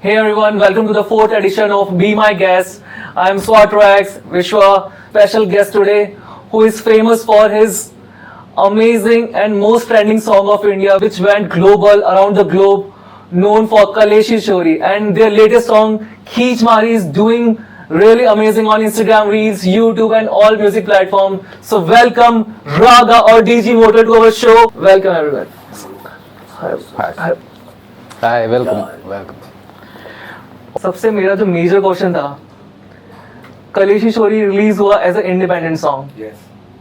Hey everyone, welcome to the fourth edition of Be My Guest. I am Swatrax Vishwa, special guest today, who is famous for his amazing and most trending song of India, which went global around the globe, known for Kaleshi Chori. And their latest song, Kheech Mari, is doing really amazing on Instagram Reels, YouTube, and all music platforms. So welcome Raga or DG Motor to our show. Welcome everyone. Hi, welcome. सबसे मेरा जो major question था, कलेशी Chori release हुआ as a independent song,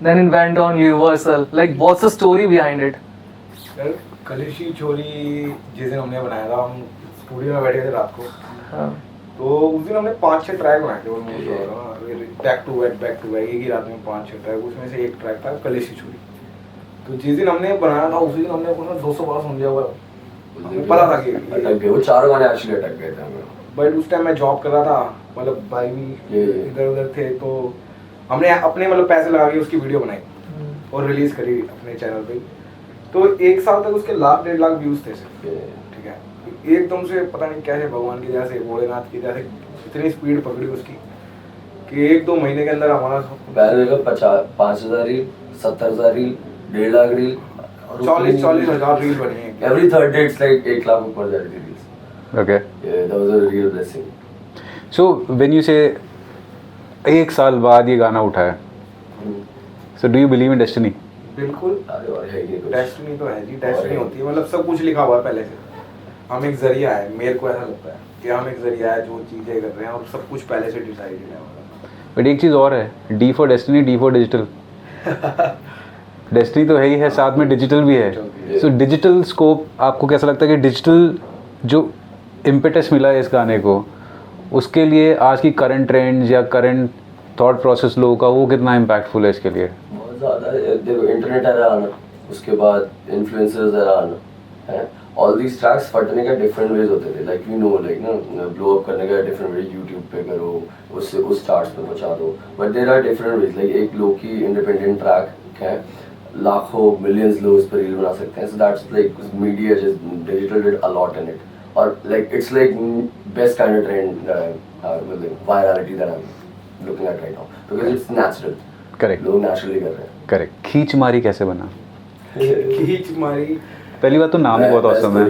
then it went on Universal. Like what's the story behind it? Sir Kaleshi Chori जिस दिन हमने बनाया था, हम स्टूडियो में बैठे थे रात को. तो उस दिन हमने 5-6 ट्रैक बनाए थे, बैक टू बैक एक ही रात में 5-6 ट्रैक. उसमें से एक ट्रैक था कलेशी चोरी. तो जिस दिन हमने बनाया था उसी दिन हमने अपना 200 बार सुन लिया हुआ. हमें पता था कि अटक गए, वो चारों गाने एक्चुअली अटक गए थे हमें. बट उस टाइम मैं जॉब कर रहा था, मतलब भाई भी इधर उधर थे. तो हमने अपने मतलब पैसे लगा के उसकी वीडियो बनाई और रिलीज करी अपने चैनल पे. तो 1 साल तक उसके 1-1.5 लाख व्यूज थे सर. ठीक है, एकदम से पता नहीं कैसे भगवान की जैसे भोलेनाथ की जैसे इतनी स्पीड पकड़ी उसकी कि 1-2 महीने के अंदर हमारा 5,000 reel, 70,000 reel, 1.5 lakh reel, 40,000 reel बनी है. Every third day it's like 1 lakh ऊपर जा रही थी reels. Okay. Yeah, that was a real blessing. So when you say 1 साल बाद ये गाना उठा है, so do you believe in destiny? बिल्कुल. अरे और है ये कुछ डेस्टिनी तो है जी, डेस्टिनी होती है, मतलब सब कुछ लिखा हुआ है पहले से. हम एक जरिया है, मेरे को ऐसा लगता है कि हम एक जरिया है जो चीजें कर रहे हैं और सब कुछ पहले से डिसाइडेड है. बट एक चीज़ और है, D for destiny, D for digital. Destiny तो है ही है, साथ में डिजिटल भी है. सो डिजिटल स्कोप आपको कैसा लगता है कि डिजिटल जो इम्पेटस मिला है इस गाने को, उसके लिए आज की करंट ट्रेंड्स या करंट थॉट प्रोसेस लोगों का वो कितना इम्पैक्टफुल है इसके लिए? बहुत ज़्यादा. देखो इंटरनेट era आना, उसके बाद इन्फ्लुएंसर्स era आना है. ऑल दीज ट्रैक्स फटने का डिफरेंट वेज होते थे. लाइक यू नो, लाइक ना ब्लो अप करने का डिफरेंट वे. यूट्यूब पे करो, उससे उस चार्ट्स पे पहुंचा दो. But there are different ways. Like एक लो की इंडिपेंडेंट ट्रैक है, लाखों मिलियंस लोग उस पर रील बना सकते हैं. So that's like media just digital did a lot in it. Or like it's like best kind of trend virality that I'm looking at right now because it's natural. Correct. लोग naturally कर रहे हैं. Correct. खींच मारी कैसे बना? खींच मारी पहली बात तो नाम ही बहुत औसम है.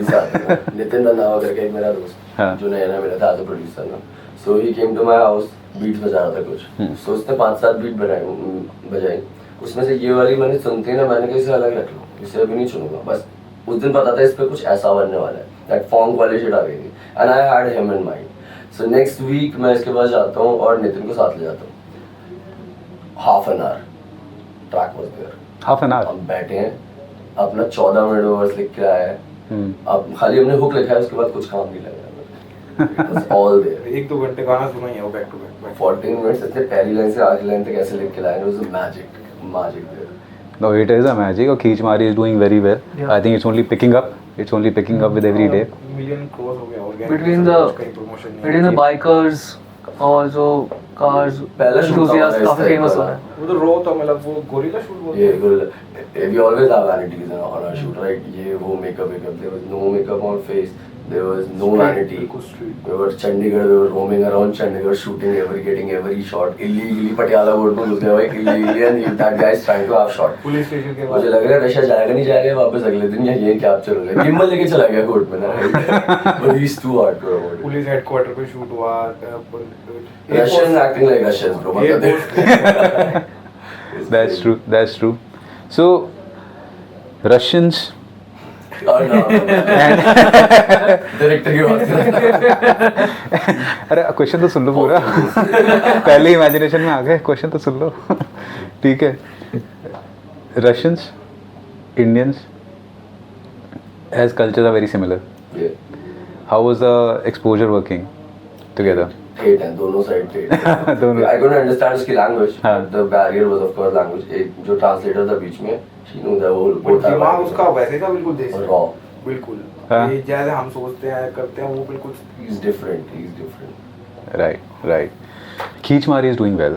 नितिन रंधावा करके एक मेरा दोस्त, हाँ. जो नया मेरा था एज अ प्रोड्यूसर ना. So he came to my house, beats बजा रहा था कुछ. सो उसने 5-7 बीट बजाई. उसमें से ये वाली मैंने सुनती ना, मैंने कहा इसे अलग रख लो, इसे अभी नहीं सुनूंगा. बस उस दिन पता था इस पे कुछ ऐसा बनने वाला है. दैट फॉन्क वाली शिट आ गई थी and I had him in mind. So next week मैं इसके पास जाता हूँ और नितिन को साथ ले जाता हूँ. Half an hour track was there. Half an hour हम बैठे हैं, अपना 14 मिनट वर्स लिख के आया है. अब खाली हमने हुक लिखा है, उसके बाद कुछ काम नहीं लगा. ऑल देयर 1-2 घंटे गाना सुना ही है वो बैक टू बैक. 14 मिनट्स इतने पहली लाइन से आखिरी लाइन तक ऐसे लिख के लाए. It was magic there. No, it is a magic. और खींच मारी is doing very well. Yeah. I think it's only picking up. It's only picking up with every day. Million cross हो गया organic. Between the bikers और जो cars पहला shoot enthusiasts था काफी फेमस हो रहे हैं. वो तो रो था, मतलब वो गोरिल्ला शूट बोलते ये हैं. good. We always have vanities on our shoot, right? ये वो makeup. There was no makeup on face. There was no vanity. We were Chandigarh. We were roaming around Chandigarh, shooting getting every shot illegally. Patiala board में घुस गया भाई illegally, and that guy is trying to have shot. Police station के बाद मुझे लग रहा है रशिया जाएगा नहीं जाएगा वापस अगले दिन, या ये कैप्चर हो गया. गिम्बल लेके चला गया कोर्ट में ना. But he's too hardcore about it. Police headquarter पे शूट हुआ. Russians acting like Russians, bro. That's true. That's true. So Russians. और ना डायरेक्टर की बात कर. अरे क्वेश्चन तो सुन लो पूरा. पहले इमेजिनेशन में आ गए, क्वेश्चन तो सुन लो. ठीक है. Russians, Indians as cultures are very similar. Yeah. How was the exposure working together? Hate है दोनों साइड थे. दोनों. I couldn't understand उसकी language. हाँ. The barrier was of course language. एक जो translator था बीच में, she knew the whole. दिमाग उसका वैसे था बिल्कुल देसी. raw. बिल्कुल. हाँ. ये जैसे हम सोचते हैं करते हैं वो बिल्कुल. He's different. He's different. Right. Kheech Mari is doing well,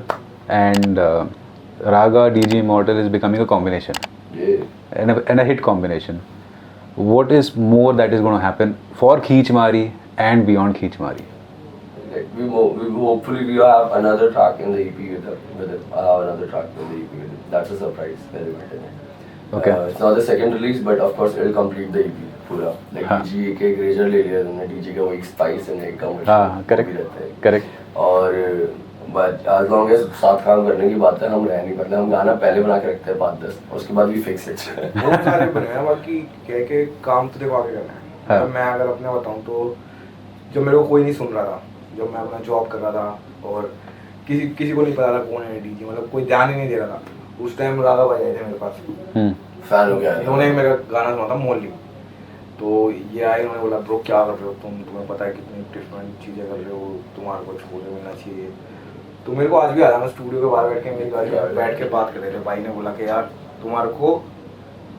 and Raga DG Immortal is becoming a combination. Yeah. And a hit combination. What is more that is going to happen for Kheech Mari and beyond खींच मारी. Like we hopefully we have another track in the EP with it. I have another track in the EP with it. That's a surprise. Very good. Okay. It's not the second release, but of course it'll complete the EP पूरा. Like हाँ. DJ के एक razor ले लिया तुमने, DJ का वो एक स्पाइस है एक कमर्शियल. हाँ, correct. Correct. और but as long as साथ काम करने की बात है हम रह नहीं पाते. हम गाना पहले बना के रखते हैं 5-10 और उसके बाद भी फिक्स इट. बहुत सारे बने हैं बाकी कह के काम तो देखो आगे करना है. हाँ. अब मैं अगर अपने बताऊं तो जब मेरे को कोई नहीं सुन रहा था, जब मैं अपना जॉब कर रहा था और किसी को नहीं पता था कौन है डीजे, मतलब कोई ध्यान ही नहीं दे रहा था. उस टाइम राघव भाई आए थे मेरे पास, फैन हो गया. इन्होंने मेरा गाना सुना था मोहल्ली. तो ये आए, इन्होंने बोला ब्रो क्या कर रहे हो तुम्हें पता है कितनी डिफरेंट चीज़ें कर रहे हो, तुम्हारे को एक्सपोजर मिलना चाहिए. तो मेरे को आज भी आया, मैं स्टूडियो के बाहर बैठ के मेरी गाड़ी में बैठ के बात कर रहे थे. भाई ने बोला कि यार तुम्हारे को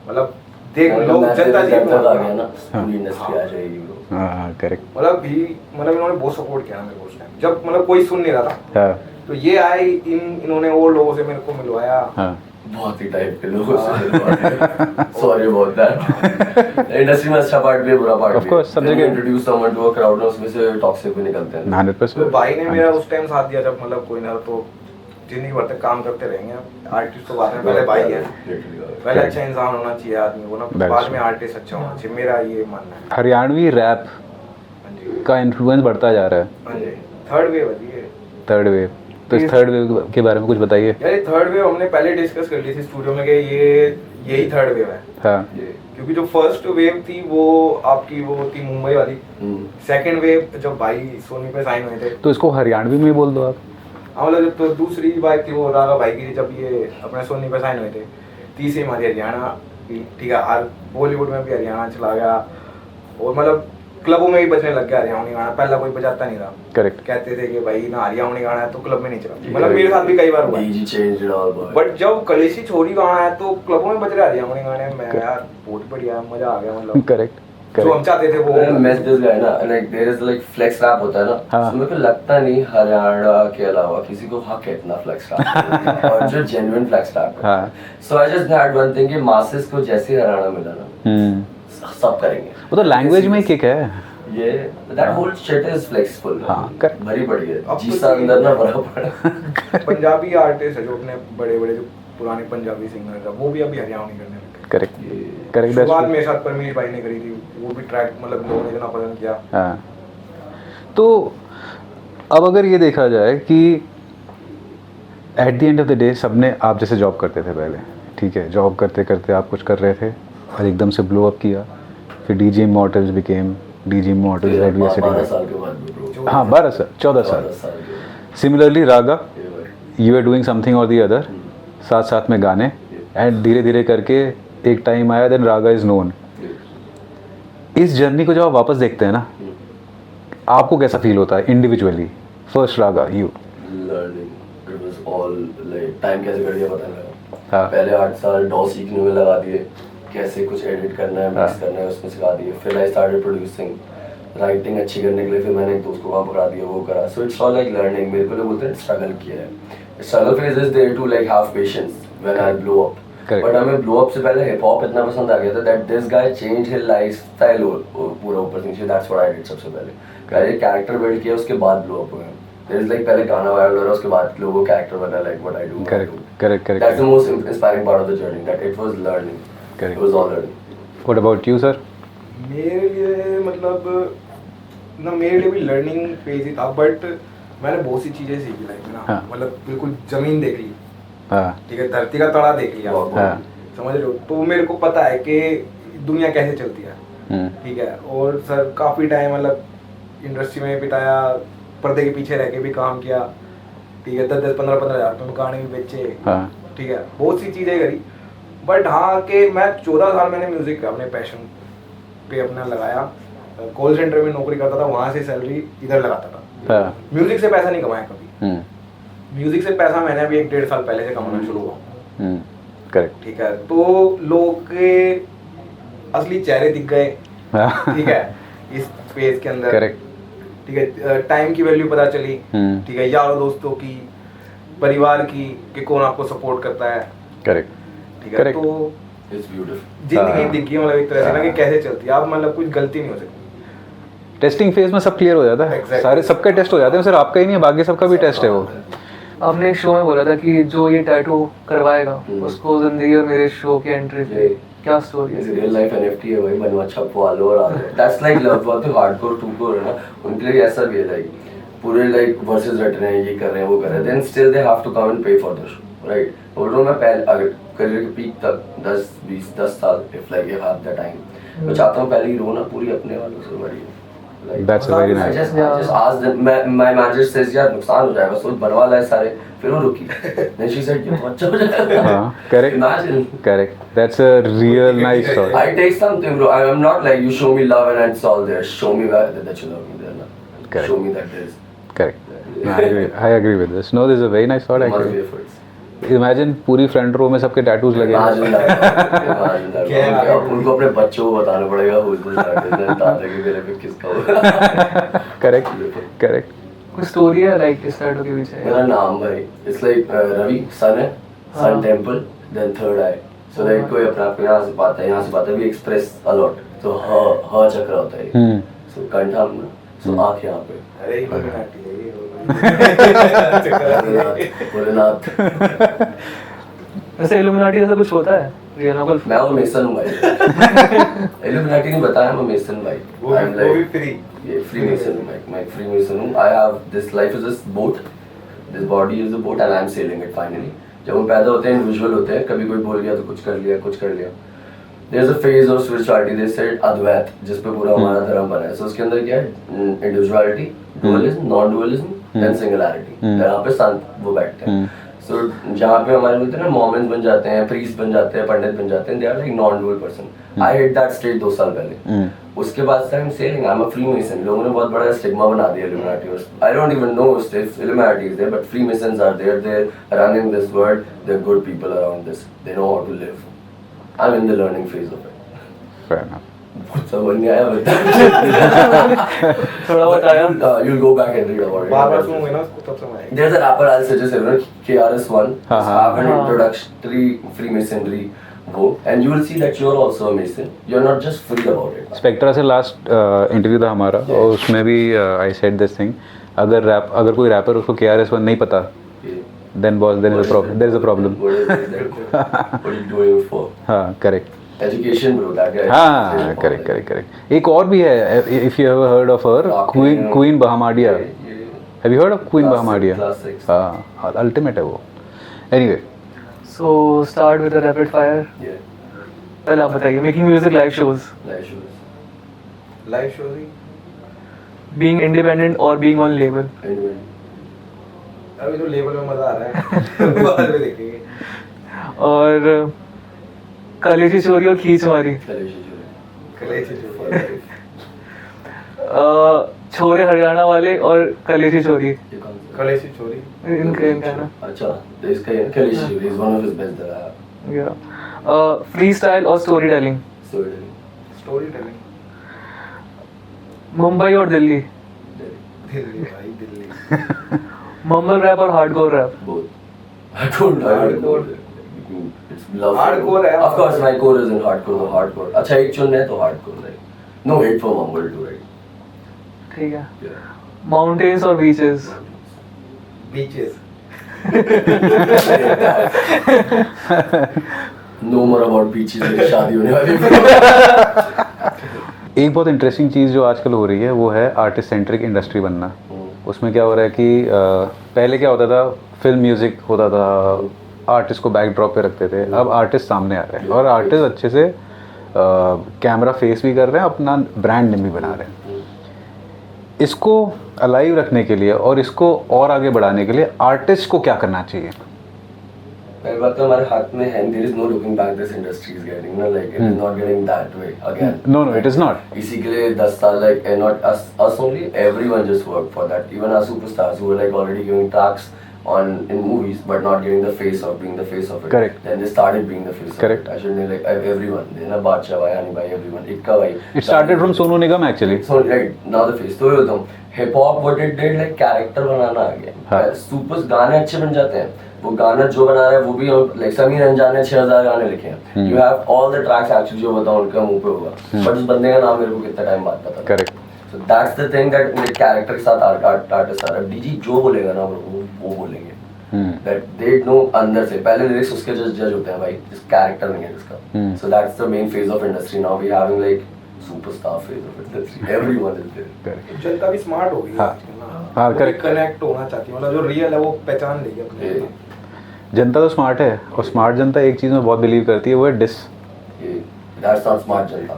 मतलब देख लो जनता जी आ गया ना, पूरी इंडस्ट्री आ जाएगी ब्रो. हाँ, करेक्ट. मतलब इन्होंने बहुत सपोर्ट किया ना मेरे को उस टाइम, जब मतलब कोई सुन नहीं रहा था. हाँ. तो ये आए, इन्होंने और लोगों से मेरे को मिलवाया. हाँ. बहुत ही टाइप के लोगों से. Sorry about that. इंडस्ट्री में अच्छा पार्ट भी है, बुरा पार्ट भी. Of course, सब जगह introduce someone to a crowd में उसमें से टॉक्सिक भी निकलते हैं. 100%. तो भाई ने मेरा उस टाइम साथ दिया जब मतलब कोई ना, तो जिंदगी भर तक काम करते रहेंगे. आर्टिस्ट तो बाद में, पहले भाई है, पहले अच्छा इंसान होना चाहिए आदमी को ना, बाद में आर्टिस्ट अच्छा होना चाहिए. मेरा ये मानना है. हरियाणवी रैप हाँ जी, का इन्फ्लुएंस बढ़ता जा रहा है. हाँ जी. थर्ड वेव है ये. Third wave. तो इस थर्ड वेव के बारे में कुछ बताइए. यार ये थर्ड वेव हमने पहले डिस्कस कर ली थी स्टूडियो में कि यही थर्ड वेव है. हाँ. क्योंकि जो फर्स्ट वेव थी वो आपकी वो थी मुंबई वाली. सेकंड वेव जब भाई सोनी पे साइन हुए थे, तो इसको हरियाणवी में बोल दो आप. हाँ मतलब जब तो दूसरी बाइक थी वो राघव भाई की, जब ये अपने सोनी पे साइन हुए थे. तीसरी हमारी हरियाणा की, ठीक है. हर बॉलीवुड में भी हरियाणा चला गया और मतलब क्लबों में भी बजने लग गया हरियाणवी गाना. पहला कोई बजाता नहीं था. करेक्ट. कहते थे कि भाई ना हरियाणवी गाना है तो क्लब में नहीं चला. मतलब मेरे साथ भी कई बार हुआ. डीजे चेंज्ड ऑल बट जब कलेशी छोरी गाना है तो क्लबों में बज रहा है हरियाणवी गाने. मैं यार बहुत बढ़िया, मजा आ गया. मतलब करेक्ट. जो हम चाहते थे वो. मैच दिस गाय ना, like there is like flex rap होता है ना. हाँ. उसमें को लगता नहीं हरियाणा के अलावा किसी को हक है इतना फ्लेक्स रैप और जो जेन्युइन फ्लेक्स रैप है. हाँ. So I just had one thing कि मासेस को जैसे हरियाणा मिला ना सब करेंगे. वो तो लैंग्वेज में ही किक है. ये that whole shit is flexible. हाँ, correct. भरी पड़ी है अब जीसा तो अंदर ना भरा पड़ा. पंजाबी आर्टिस्ट है जो अपने बड़े बड़े जो पुराने पंजाबी सिंगर है वो भी अभी हरियाणवी करने लगे. करेक्ट. करेक्ट. शुरुआत मेरे साथ परमीश भाई ने करी थी, वो भी ट्रैक मतलब लोगों ने इतना पसंद किया. हाँ. तो अब अगर ये देखा जाए कि at the end of the day सबने, आप जैसे जॉब करते थे पहले, ठीक है, जॉब करते करते आप कुछ कर रहे थे और एकदम से ब्लो अप किया, फिर DJ Immortals became DJ Immortals at 12 साल के बाद ब्रो. हाँ 12 साल 14 साल. Similarly Raga, you are doing something or the other, साथ साथ में गाने, एंड धीरे धीरे करके एक टाइम आया देन रागा इज नोन. इस जर्नी को जब आप वापस देखते हैं ना, आपको कैसा फील होता है individually? First Raga you learning, it was all like time कैसे कट गया पता नहीं लगा. हाँ. पहले 8 साल डॉ सीखने में लगा दिए, कैसे कुछ एडिट करना है, मिक्स करना है, उसमें सिखा दिए. फिर आई स्टार्टेड प्रोड्यूसिंग, राइटिंग अच्छी करने के लिए फिर मैंने एक दोस्त को वहाँ पकड़ा दिया, वो करा. So it's all like learning. मेरे को लोग बोलते हैं स्ट्रगल किया है. Struggle phase is there to like have patience when I blow up. But हमें ब्लो अप से पहले हिप हॉप इतना पसंद आ गया था that this guy change his lifestyle पूरा ऊपर से नीचे. दैट्स व्हाट आई डिड सबसे पहले. पहले कैरेक्टर बिल्ड किया, उसके बाद ब्लो अप हुआ. देयर इज लाइक पहले गाना वायरल हो रहा है, उसके बाद लोगों को कैरेक्टर बना, like what I do. Correct. That's the most inspiring part of the journey, that it was learning. Correct. It was all learning. What about you sir? मेरे लिए मतलब ना मेरे लिए भी लर्निंग फेज ही था. बट मैंने बहुत सी चीज़ें सीखी लाइफ में ना. हाँ. मतलब बिल्कुल जमीन देख ली, हाँ. ठीक है, धरती का तड़ा देख लिया, हाँ. समझ रहे हो. तो मेरे को पता है कि दुनिया कैसे चलती है, ठीक है. और सर काफ़ी टाइम मतलब इंडस्ट्री में बिताया, पर्दे के पीछे रह के भी काम किया, ठीक है. 10-15 हज़ार तुम गाने भी बेचे, हाँ. ठीक है, बहुत सी चीज़ें करी. बट हाँ कि मैं 14 साल मैंने म्यूज़िक का अपने पैशन पे अपना लगाया. कॉल सेंटर में नौकरी करता था, वहाँ से सैलरी इधर लगाता था. हाँ. म्यूज़िक से पैसा नहीं कमाया कभी. म्यूज़िक से पैसा मैंने अभी 1-1.5 साल पहले से कमाना शुरू हुआ. करेक्ट. ठीक है. तो लोग के असली चेहरे दिख गए, ठीक है, इस फेज के अंदर. करेक्ट. ठीक है. टाइम की वैल्यू पता चली, ठीक है, यारों दोस्तों की, परिवार की, कि कौन आपको सपोर्ट करता है. करेक्ट. ठीक है. Correct. तो इट्स ब्यूटीफुल. जिंदगी दिखी मतलब एक तरह से ना कि कैसे चलती है. आप मतलब कुछ गलती नहीं हो सकती. टेस्टिंग फेज में सब क्लियर हो जाता है Exactly. सारे सबके टेस्ट हो जाते हैं सिर्फ आपका ही नहीं है बाकी सबका भी टेस्ट है वो आपने एक शो में बोला था कि जो ये टैटू करवाएगा उसको जिंदगी और मेरे शो की एंट्री ये क्या स्टोरी इस है? रियल लाइफ एनएफटी है भाई, बनवा छपवा लो और आ जाओ। दैट्स लाइक लव, बहुत हार्डकोर टूकोर है ना, उनके लिए ऐसा भी है लाइक पूरे लाइक वर्सेस रट रहे हैं, ये कर रहे हैं वो कर रहे हैं, then still they have to come and pay for the show, right. बोल रहा हूँ मैं पहले अगर करियर के पीक तक 10 साल if like you have the time, मैं चाहता हूँ पहले ही रो ना पूरी अपने वालों से बड़ी। That's a very I nice. just asked them, my manager says यार नुकसान हो जाएगा, सोच बनवा लाए सारे, फिर वो रुकी। Then she said ये तो अच्छा हो जाएगा। हाँ correct Imagine. Correct that's a real nice story I take something, bro. I'm not like you show me love and it's all there. Show me that you love me there. Na. Correct. Show me that there's correct I agree with this no this is a very nice thought must be actually efforts. Imagine पूरी front row में सबके tattoos लगे हैं Imagine that. Imagine that. क्या उनको अपने बच्चों को बताना पड़ेगा who's this artist and दादा के मेरे पे किसका होगा। करेक्ट करेक्ट कोई स्टोरी है लाइक इस टैटू के पीछे? मेरा नाम भाई, it's like रवि सन है, sun temple, then third eye. So like कोई अपने आप को यहाँ से पाता है, यहाँ से पाता है, we express a lot. So ह चक्र होता है। So कंठ हम, so आँख यहाँ पे। अरे ये Illuminati है ये भोलेनाथ। वैसे इल्यूमिनाटी जैसा कुछ होता है रियल में? मैं वो मेसन हूँ भाई। इल्यूमिनाटी नहीं बताया, मैं मेसन भाई। वो I'm भी like फ्री ये फ्री मेसन हूँ मैं फ्री मेसन हूँ। I have this life is a boat, this body is a boat and I am sailing it finally. जब हम पैदा होते हैं इंडिविजुअल होते हैं, कभी कोई बोल गया तो कुछ कर लिया। There's a phase of spirituality, they said अद्वैत, जिस पे पूरा हमारा धर्म बना है। So उसके अंदर क्या है? Individuality, dualism, non-dualism, then singularity. यहाँ पे संत वो बैठते हैं। So जहाँ पे हमारे बोलते हैं ना मॉमेंस बन जाते हैं, प्रीस्ट बन जाते हैं, पंडित बन जाते हैं, they are like non-dual person. I hit that state 2 साल पहले। उसके बाद से I'm sailing, I'm a Freemason. लोगों ने बहुत बड़ा स्टिग्मा बना दिया Illuminati और I don't even know if Illuminati is there, but Freemasons are there. They're running this world. They're good people around this. They know how to live. I'm in the learning phase of it. Fair enough बहुत समझ नहीं आया बता। थोड़ा बहुत आया। You'll go back and read about it. बार-बार सुनूंगा ना उसको तब समझ आएगा। There's a rapper I'll suggest everyone, KRS-One. हाँ, Just हाँ। have an introductory Freemasonry वो, and you will see that you're also a Mason. You're not just free about it. Spectra से लास्ट इंटरव्यू था हमारा और उसमें भी आई सेड दिस थिंग अगर कोई रैपर उसको KRS-One नहीं पता then boss there is a problem What is it? What are you doing it for? हाँ correct Education, bro. That guy. हाँ करेक्ट एक और भी है if you have heard of her queen Bahamadia have you heard of queen Bahamadia Class 6. हाँ ultimate है वो anyway so start with the rapid fire. Yeah. पहले आप बताइए, making music live shows, Live shows. Live show ही being independent और being on label. Anyway. अभी तो लेवल में मजा आ रहा है बाद में देखेंगे। और कलेशी चोरी और खींच मारी, कलेशी जो छोरे हरियाणा वाले और कलेशी चोरी, ये कौन सा? कलेशी चोरी इनका ना अच्छा, तो इसका ये Kaleshi Churi is one of his best that I have. Freestyle और storytelling, Storytelling. Storytelling. Mumbai और दिल्ली, दिल्ली भाई दिल्ली। मम्बल रैप और hardcore rap. Both. I don't Hardcore. It's love. Hardcore है। Of course, my core is in hardcore. तो hardcore. अच्छा एक चुनना है तो hardcore right. No hate for mumble too right. ठीक है। Yeah. माउंटेन्स और beaches, beaches. No more about beaches. मेरी शादी होने वाली है। एक बहुत इंटरेस्टिंग चीज़ जो आजकल हो रही है वो है आर्टिस्ट सेंट्रिक इंडस्ट्री बनना। उसमें क्या हो रहा है कि पहले क्या होता था फिल्म म्यूज़िक होता था आर्टिस्ट को बैकड्रॉप पे रखते थे, अब आर्टिस्ट सामने आ रहे हैं और आर्टिस्ट अच्छे से कैमरा फेस भी कर रहे हैं, अपना ब्रांड नेम भी बना रहे हैं। इसको अलाइव रखने के लिए और इसको और आगे बढ़ाने के लिए आर्टिस्ट को क्या करना चाहिए? पहली बात तो हमारे हाथ में है, there is no looking back this industry is getting, ना like it is not getting that way again. No, it is not. इसी के लिए 10 साल like and not us only, everyone just worked for that. Even our superstars who were like already giving tracks in movies but not getting the face of being the face of it. Correct. Then they started being the face Correct. of it. I should like everyone. They na Badshah bhai, Ani bhai, everyone. Ikka bhai. It started from Sonu Nigam actually. So right now the face. तो ये होता हूँ. Hip hop what it did like character बनाना आ गया. हाँ. Super गाने अच्छे बन जाते हैं. वो गाना जो बना रहा है वो भी like समीर अंजान ने 6000 गाने लिखे हैं. You have all the tracks actually जो बताओ उनका मुंह पे होगा. But उस बंदे का नाम मेरे को कितना टाइम बाद पता. Correct. So that's the thing that मेरे कैरेक्टर के साथ आर्टिस्ट आ रहा है, डीजी जो बोलेगा ना वो बोलेंगे, दैट दे नो अंदर से पहले लिरिक्स उसके जज होते हैं भाई, जिस कैरेक्टर नहीं है जिसका. So that's the main phase of industry now, we having like superstar phase of industry, everyone is there. जनता भी स्मार्ट हो गई है हाँ. आजकल ना. हाँ, वो correct. कनेक्ट होना चाहती है, मतलब जो रियल है वो पहचान लेगी अपने. जनता तो स्मार्ट है, और स्मार्ट जनता एक चीज़ में बहुत बिलीव करती है, वो है डिस. दैट्स नॉट स्मार्ट जनता.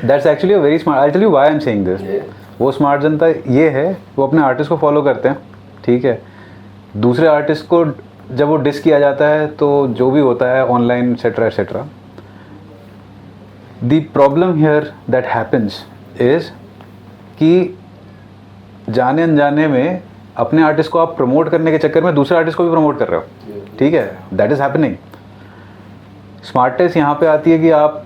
That's actually a very smart. I tell you why I am saying this. वो स्मार्ट जनता ये है, वो अपने आर्टिस्ट को फॉलो करते हैं, ठीक है. दूसरे आर्टिस्ट को जब वो डिस किया जाता है तो जो भी होता है online etcetera etcetera, the problem here that happens is कि जाने अनजाने में अपने आर्टिस्ट को आप प्रमोट करने के चक्कर में दूसरे आर्टिस्ट को भी प्रमोट कर रहे हो, ठीक है. That is happening. स्मार्टनेस यहाँ पे आती है कि आप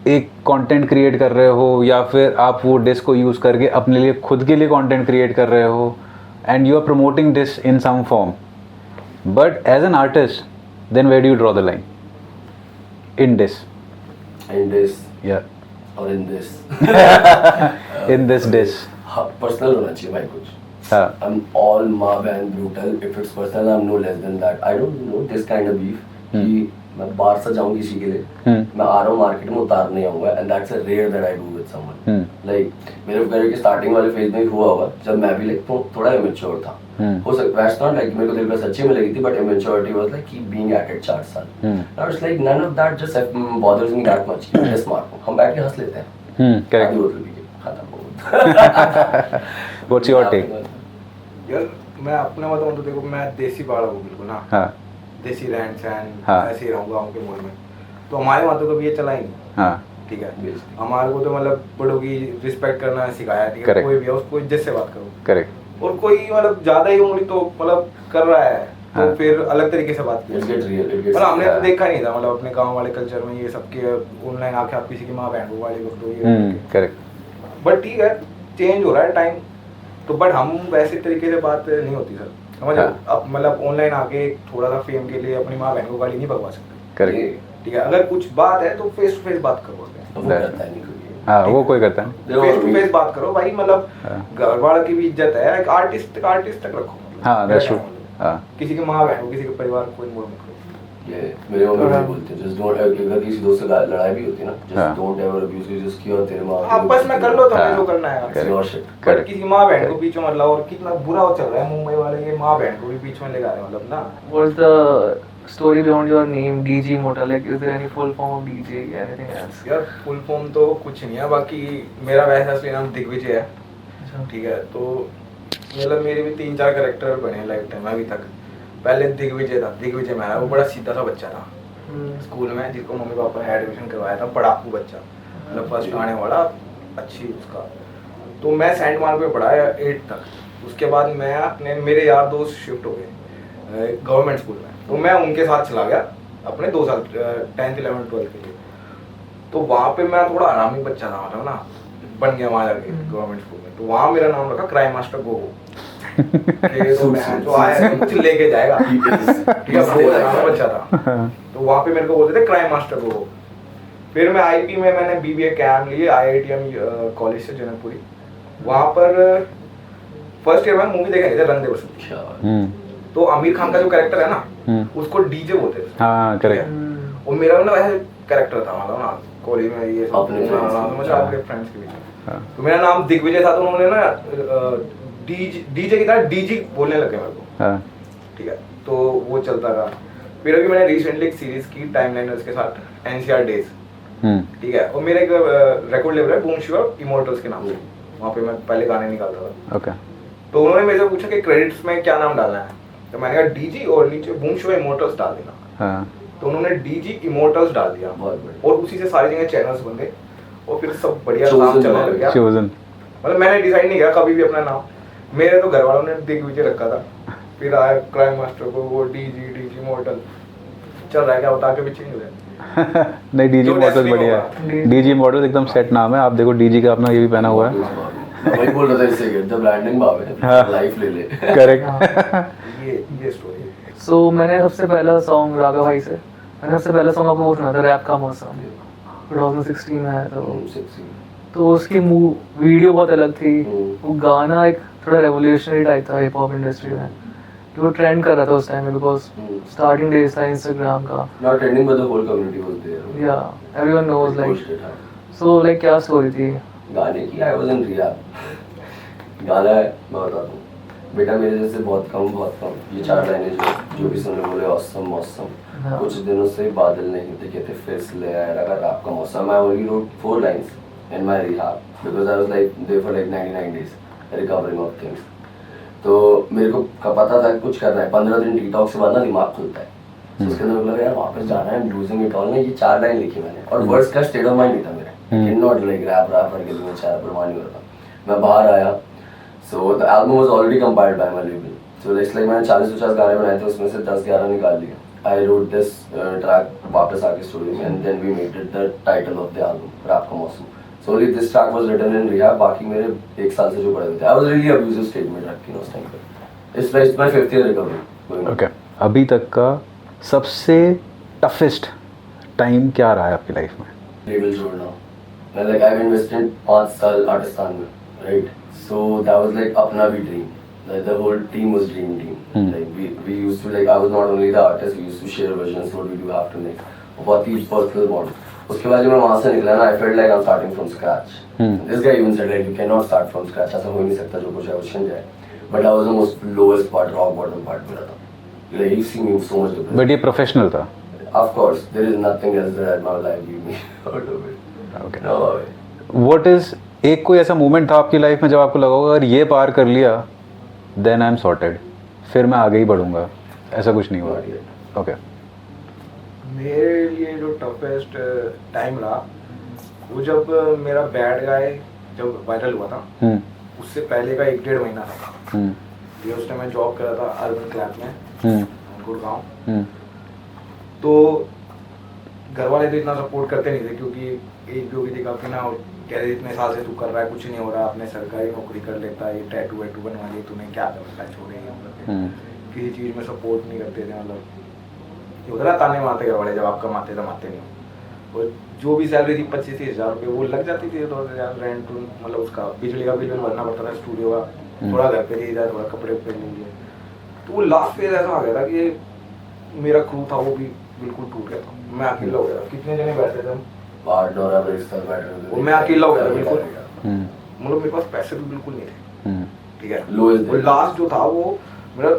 एक कंटेंट क्रिएट कर रहे हो, या फिर आप वो डिस को यूज़ करके अपने लिए खुद के लिए कंटेंट क्रिएट कर रहे हो, and you are promoting this in some form. But as an artist then where do you draw the line in this? In this या or in this. In this this. हाँ, personal होना चाहिए भाई कुछ. हाँ. I'm all mob and brutal. If it's personal, I'm no less than that. I don't know this kind of beef. कि मैं बाहर से जाऊँ किसी के लिए, मैं आ रहा हूँ मार्केट में उतारने आऊँगा, and that's a rare that I do with someone. Like मेरे करियर के स्टार्टिंग वाले फेज में ही हुआ होगा जब मैं भी like थोड़ा immature था. हो सकता है, that's not like मेरे को दिल पे सच्ची में लगी थी, but immaturity was like keep being at it 4 साल. Now it's like none of that just bothers me that much. कि मैं smart हूँ, हम बैठ के हंस लेते हैं. करेक्ट. आधी बोतल पी के खत्म हो. What's your take? यार मैं अपने मतलब तो देखो, मैं देसी बाड़ा हूँ बिल्कुल ना. हाँ. देसी रहन सहन, हाँ. ऐसे ही रहूँगा गाँव के मोड़ में. तो हमारे वहाँ तो कभी ये चला ही नहीं. हाँ. ठीक है. हमारे को तो मतलब बड़ों की रिस्पेक्ट करना सिखाया. ठीक है. Correct. कोई भी है उसको इज्जत से बात करो. करेक्ट. और कोई मतलब ज्यादा ही उंगली तो मतलब कर रहा है तो हाँ. फिर अलग तरीके से बात It की. gets real, it gets मतलब हमने तो real. देखा नहीं था, मतलब अपने गांव वाले कल्चर में ये सबके ऑनलाइन आके आप किसी की माँ बहन को गाली कर दो ये. करेक्ट. बट ठीक है, चेंज हो रहा है टाइम तो, बट हम वैसे तरीके से बात नहीं होती सर, समझ रहे हो? हाँ. अब मतलब ऑनलाइन आके थोड़ा सा फेम के लिए अपनी माँ बहन को गाली नहीं भगवा सकते. करेक्ट. ठीक है. अगर कुछ बात है तो फेस टू फेस बात करो. वो करता नहीं कोई. हाँ, वो कोई करता है. फेस टू फेस बात करो भाई. मतलब हाँ. घर वालों की भी इज्जत है, एक आर्टिस्ट तक रखो. मतलब हाँ, that's true. हाँ. किसी की माँ बहन को, किसी के परिवार को इन्वॉल्व मत करो. ये मेरे मम्मी भी बोलते हैं, just don't अगर किसी दोस्त से लड़ाई भी होती है ना, हाँ. just don't ever abuse it, just किया तेरे माँ आपस में कर लो तो हाँ. जो करना है. Correct. Your shit. But Correct. किसी माँ बहन को बीच में मतलब, और कितना बुरा हो चल रहा है मुंबई वाले, ये माँ बहन को भी बीच में ले जा रहे हैं मतलब ना. What's the story behind your name, DG Motor? Like, is there any full form of DJ? Anything else? यार फुल फॉर्म तो कुछ नहीं है, बाकी मेरा वैसे असली नाम दिग्विजय है. ठीक है. तो मतलब मेरे भी 3-4 कैरेक्टर बने लाइफ टाइम अभी तक. पहले दिग्विजय था, दिग्विजय मेरा वो बड़ा सीधा सा बच्चा था स्कूल में, जिसको मम्मी पापा ने एडमिशन करवाया था. पढ़ाकू बच्चा, मतलब फर्स्ट आने वाला, अच्छी उसका. तो मैं सेंट मार्क में पढ़ा 8 तक. उसके बाद मैं अपने मेरे यार दोस्त शिफ्ट हो गए गवर्नमेंट स्कूल में, तो मैं उनके साथ चला गया अपने 2 साल 10th 11th 12th के लिए. तो वहाँ पे मैं थोड़ा आरामी बच्चा था, मतलब ना बन गया वहाँ जाके गवर्नमेंट स्कूल में. तो वहाँ मेरा नाम रखा क्राइम मास्टर गोगो. तो मैं जो आया कुछ लेके जाएगा. ठीक है. वो आरामी बच्चा था. तो वहाँ पे मेरे को बोलते थे क्राइम मास्टर गोगो. फिर मैं आईटी में मैंने बीबीए कैम लिए IITM कॉलेज से जनकपुरी. वहाँ पर फर्स्ट ईयर में मूवी देखने गए थे रंग दे बसंती. तो आमिर खान का जो कैरेक्टर है ना, उसको डीजे बोलते थे. हाँ, करेक्ट. और मेरा ना वैसे कैरेक्टर था, मतलब ना कॉलेज में ये सब अपने फ्रेंड्स के बीच. तो मेरा नाम दिग्विजय था, तो उन्होंने ना डीजे की तरह डीजी बोलने लगे मेरे को. हाँ. ठीक है. तो वो चलता था. फिर अभी मैंने रिसेंटली एक सीरीज की टाइमलाइनर्स के साथ, NCR डेज. ठीक है. और मेरा एक रिकॉर्ड लेबल है बूम शिवर इमोर्टल्स के नाम से. वहाँ पे मैं पहले गाने निकालता था. ओके. तो उन्होंने मेरे से पूछा कि क्रेडिट्स में क्या नाम डालना है. तो मैंने कहा डीजी और नीचे बूम शिवर इमोर्टल्स डाल देना. हाँ. तो उन्होंने डीजी इमोर्टल्स डाल दिया. और उसी से सारी जगह चैनल्स बन गए और फिर सब बढ़िया नाम चलने लग गया. Chosen. मतलब मैंने डिसाइड नहीं किया कभी भी अपना नाम. मेरे तो घर वालों ने दिग्विजय रखा था. फिर आया क्राइम मास्टर को, वो डीजी इमोर्टल चल रहा है. क्या बता के भी चेंज हो जाए. नहीं, डीजी जो मॉडल destiny बढ़िया होगा. है. डीजी मॉडल एकदम सेट नाम है. आप देखो डीजी का अपना ये भी पहना हुआ है. वही बोल रहा था इससे कि जब ब्रांडिंग भाव हाँ. है लाइफ ले ले. करेक्ट. ये स्टोरी. So मैंने सबसे पहला सॉन्ग राघव भाई से, मैंने सबसे पहला सॉन्ग आपको वो सुना था रैप का मौसम. 2016 में आया था वो. तो उसकी वीडियो बहुत अलग थी। हम्म। वो गाना एक थोड़ा रेवोल्यूशनरी टाइप था हिप हॉप इंडस्ट्री में, कि वो ट्रेंड कर रहा था उस टाइम में, बिकॉज हम्म। स्टार्टिंग डेज था इंस्टाग्राम का। Not trending, but the whole community was there. या everyone knows They like, pushed it hard. So like क्या स्टोरी थी? गाने की आई वाज इन रिहैब। गाना है, मैं बताता हूँ बेटा मेरे जैसे बहुत कम ये 4 लाइनें जो भी सुनने बोले ऑसम ऑसम। हाँ। कुछ दिनों से बादल नहीं थे कहते फिर से ले आया लगा रात का मौसम। I only wrote 4 lines in my rehab because I was like there for like 99 days recovering of things. तो मेरे को पता था कि कुछ करना है। 15 दिन डिटॉक्स के बाद ना दिमाग खुलता है। तो उसके अंदर लगा यार वापस जाना है, लूजिंग इट ऑल में। ये 4 लाइन लिखी मैंने और वर्ड्स का स्टेट ऑफ माइंड नहीं था मेरा। इन नॉट लाइक रैप करके मैं 4 परवाह नहीं करता। मैं बाहर आया, so the album was already compiled bye my label. So it's like मैंने 40-50 गाने बनाए थे, उसमें से 10-11 निकाल लिए। आई रोट दिस ट्रैक वापस आके स्टूडियो में and then we made it the title of the album रात का मौसम। So only this track was written in rehab. बाकी मेरे 1 साल से जो पड़े हुए थे। I was really abusive state में रखी उस टाइम पे। It's my 5th year recovery. Okay, अभी तक का सबसे टफेस्ट टाइम क्या रहा है आपकी लाइफ में? लेबल छोड़ना। मैं लाइक आई इन्वेस्टेड 5 साल आर्टिस्तान में, right? So that was like अपना भी dream. Like the whole team was dream team. Like we used to like I was not only the artist, we used to share visions what we do have to make. बहुत ही personal bond. उसके बाद जब मैं वहाँ से निकला ना, I felt like I'm starting from scratch. This guy even said like you cannot start from scratch. ऐसा हो ही नहीं सकता, जो कुछ है वो छिन जाए. But I was the most lowest part, rock bottom part मेरा था. Like you see me so much different. But ये प्रोफेशनल था? Of course, there is nothing else that my life gave me out of it. Okay. No way. What is, एक कोई ऐसा moment था आपकी life में जब आपको लगा होगा अगर ये पार कर लिया देन आई एम सॉर्टेड, फिर मैं आगे ही बढ़ूंगा? ऐसा कुछ नहीं हुआ? Not yet. ओके। मेरे लिए जो टफेस्ट टाइम रहा वो जब मेरा बैड गाय जब वायरल हुआ था, उससे पहले का 1-1.5 महीना था। ये उस टाइम मैं जॉब कर रहा था अर्बन क्लैब में गुड़गांव। तो घर वाले तो इतना सपोर्ट करते नहीं थे, क्योंकि एज भी हो गई थी काफी ना, और कह रहे इतने साल से तू कर रहा है कुछ नहीं हो रहा, अपने सरकारी नौकरी कर लेता है, ये टैटू वैटू बनवा लिए तूने, क्या करता है, छोड़े किसी चीज़ में सपोर्ट नहीं करते थे। मतलब ये होता ना ताने मारते घर वाले, जब आप कमाते कमाते नहीं हो। और जो भी सैलरी थी 25-30 हज़ार रुपये वो लग जाती थी 2,000 रेंट, मतलब उसका बिजली का बिल भरना पड़ता था, स्टूडियो का, थोड़ा घर पे ले जाए, थोड़ा कपड़े पे ले लिए। तो वो लास्ट फेज ऐसा आ गया था कि मेरा क्रू था वो भी बिल्कुल टूट गया था। मैं अकेला हो गया था। कितने जने बैठे थे हम? 8-9 एवरेज तक बैठे थे। और मैं अकेला हो गया था बिल्कुल। मतलब मेरे पास पैसे भी बिल्कुल नहीं थे, ठीक है। Lowest और लास्ट जो था वो मेरा